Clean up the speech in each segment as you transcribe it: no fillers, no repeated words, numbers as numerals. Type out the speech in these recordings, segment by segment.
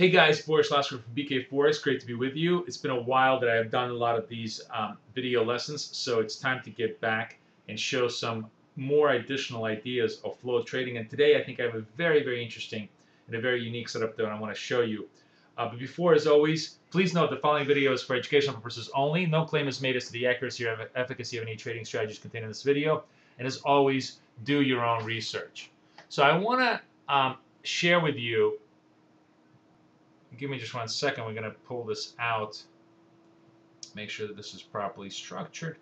Hey guys, Boris Schlossberg from BK Forest. Great to be with you. It's been a while that I've done a lot of these video lessons, so it's time to get back and show some more additional ideas of flow trading. And today I think I have a very interesting and a very unique setup that I want to show you. But before, as always, please note the following video is for educational purposes only. No claim is made as to the accuracy or efficacy of any trading strategies contained in this video. And as always, do your own research. So I want to share with you. Give me just 1 second. We're going to pull this out. Make sure that this is properly structured.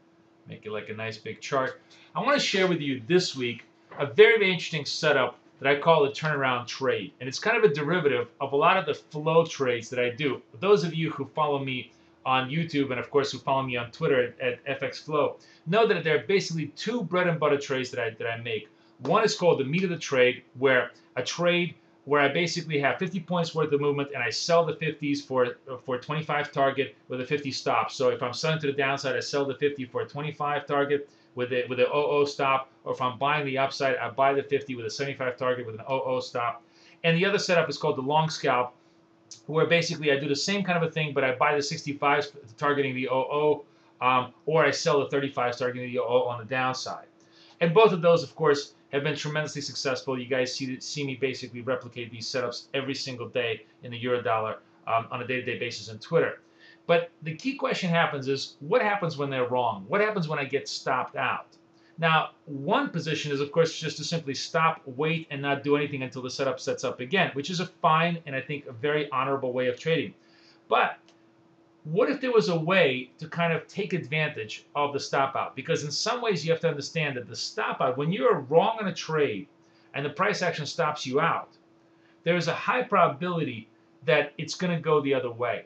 Make it like a nice big chart. I want to share with you this week a very interesting setup that I call a turnaround trade. And it's kind of a derivative of a lot of the flow trades that I do. For those of you who follow me on YouTube and, of course, who follow me on Twitter at FX Flow, know that there are basically two bread and butter trades that I make. One is called the meat of the trade, where I basically have 50 points worth of movement and I sell the 50s for 25 target with a 50 stop. So if I'm selling to the downside, I sell the 50 for a 25 target with a 00 stop. Or if I'm buying the upside, I buy the 50 with a 75 target with an 00 stop. And the other setup is called the long scalp, where basically I do the same kind of a thing, but I buy the 65s targeting the 00, or I sell the 35s targeting the 00 on the downside. And both of those, of course, have been tremendously successful. You guys see me basically replicate these setups every single day in the Eurodollar on a day-to-day basis on Twitter. But the key question is, what happens when they're wrong? What happens when I get stopped out? Now, one position is, of course, just to simply stop, wait, and not do anything until the setup sets up again, which is a fine and I think a very honorable way of trading. But what if there was a way to kind of take advantage of the stop out? Because in some ways you have to understand that the stop out, when you're wrong on a trade and the price action stops you out, there's a high probability that it's going to go the other way.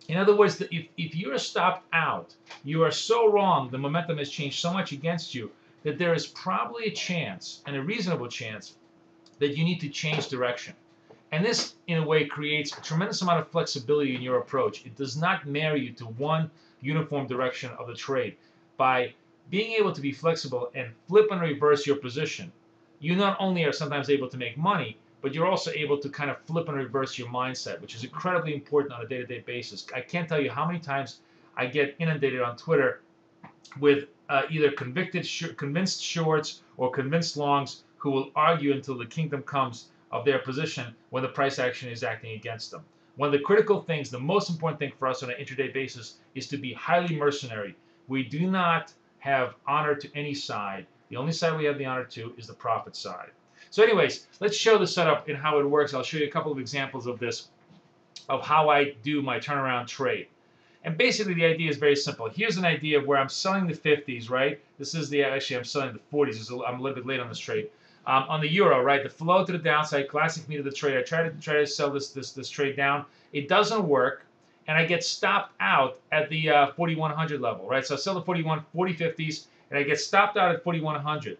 In other words, if you're stopped out, you are so wrong, the momentum has changed so much against you that there is probably a chance, and a reasonable chance, that you need to change direction. And this, in a way, creates a tremendous amount of flexibility in your approach. It does not marry you to one uniform direction of the trade. By being able to be flexible and flip and reverse your position, you not only are sometimes able to make money, but you're also able to kind of flip and reverse your mindset, which is incredibly important on a day-to-day basis. I can't tell you how many times I get inundated on Twitter with either convinced shorts or convinced longs who will argue until the kingdom comes of their position when the price action is acting against them. One of the critical things, the most important thing for us on an intraday basis, is to be highly mercenary. We do not have honor to any side. The only side we have the honor to is the profit side. So anyways, let's show the setup and how it works. I'll show you a couple of examples of this, of how I do my turnaround trade. And basically the idea is very simple. Here's an idea of where I'm selling the 50s, right? This is actually I'm selling the 40s. I'm a little bit late on this trade. On the euro, right, the flow to the downside, classic meat of the trade. I try to sell this trade down. It doesn't work, and I get stopped out at the 4100 level, right? So I sell the 40 50s, and I get stopped out at 4100.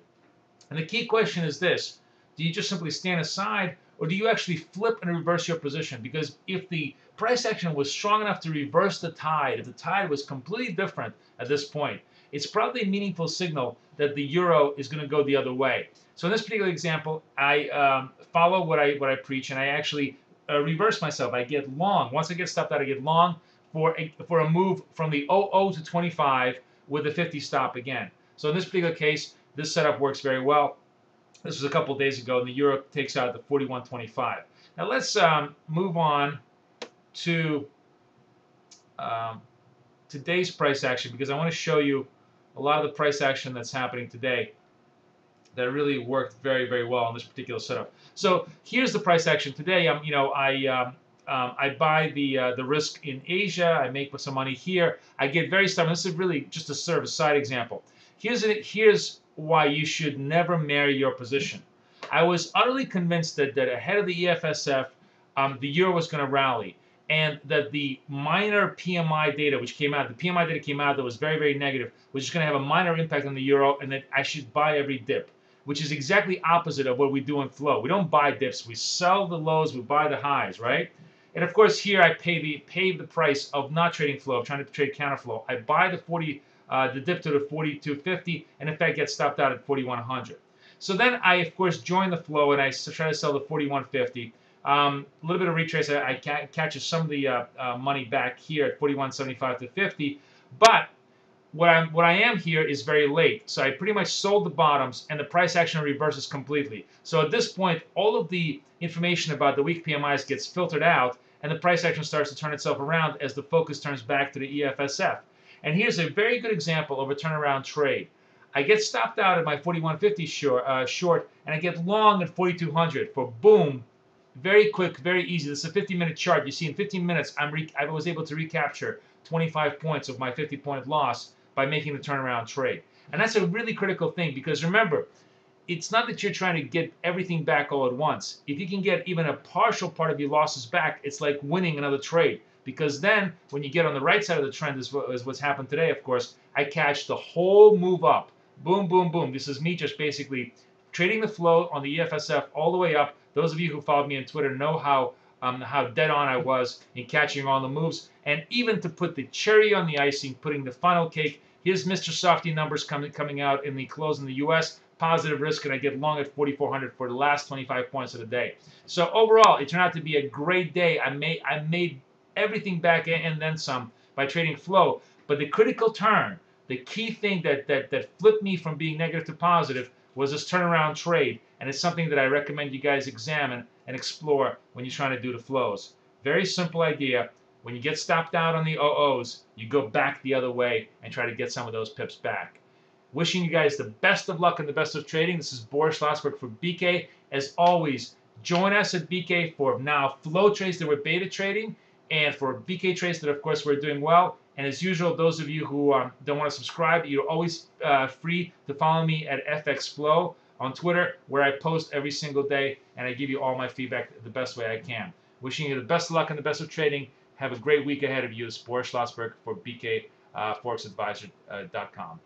And the key question is this: do you just simply stand aside, or do you actually flip and reverse your position? Because if the price action was strong enough to reverse the tide, if the tide was completely different at this point, it's probably a meaningful signal that the euro is going to go the other way. So in this particular example, I follow what I preach, and I actually reverse myself. I get long. Once I get stopped out, I get long for a move from the 00 to 25 with a 50 stop again. So in this particular case, this setup works very well. This was a couple of days ago, and the euro takes out the 41.25. Now let's move on to today's price action, because I want to show you a lot of the price action that's happening today that really worked very well in this particular setup. So here's the price action today. I buy the risk in Asia. I make some money here. I get very stubborn. This is really just to serve a side example. Here's why you should never marry your position. I was utterly convinced that ahead of the EFSF, the euro was going to rally, and that the minor PMI data, which came out, the PMI data came out that was very negative, was just going to have a minor impact on the euro, and that I should buy every dip, which is exactly opposite of what we do in flow. We don't buy dips. We sell the lows. We buy the highs, right? And of course, here I pay the price of not trading flow, of trying to trade counterflow. I buy the dip to the 42.50, and in fact get stopped out at 4100. So then I, of course, join the flow, and I try to sell the 41.50. A little bit of retrace. I catches some of the money back here at 41.75 to 50, but what I am here is very late. So I pretty much sold the bottoms and the price action reverses completely. So at this point, all of the information about the weak PMIs gets filtered out and the price action starts to turn itself around as the focus turns back to the EFSF. And here's a very good example of a turnaround trade. I get stopped out at my 41.50 short and I get long at 4,200 for boom. Very quick, very easy. This is a 50-minute chart. You see in 15 minutes, I was able to recapture 25 points of my 50-point loss by making the turnaround trade. And that's a really critical thing because remember, it's not that you're trying to get everything back all at once. If you can get even a partial part of your losses back, it's like winning another trade. Because then, when you get on the right side of the trend, is what's happened today, of course, I catch the whole move up. Boom, boom, boom. This is me just basically trading the flow on the EFSF all the way up. Those of you who followed me on Twitter know how dead on I was in catching all the moves. And even to put the cherry on the icing, putting the final cake, here's Mr. Softy numbers coming out in the close in the U.S. Positive risk, and I get long at 4,400 for the last 25 points of the day. So overall, it turned out to be a great day. I made everything back and then some by trading flow. But the critical turn, the key thing that flipped me from being negative to positive was this turnaround trade, and it's something that I recommend you guys examine and explore when you're trying to do the flows. Very simple idea. When you get stopped out on the OOs, you go back the other way and try to get some of those pips back. Wishing you guys the best of luck and the best of trading. This is Boris Schlossberg for BK. As always, join us at BK for now flow trades that we're beta trading and for BK trades that, of course, we're doing well. And as usual, those of you who don't want to subscribe, you're always free to follow me at FX Flow on Twitter, where I post every single day and I give you all my feedback the best way I can. Wishing you the best of luck and the best of trading. Have a great week ahead of you. It's Boris Schlossberg for BK, ForexAdvisor.com.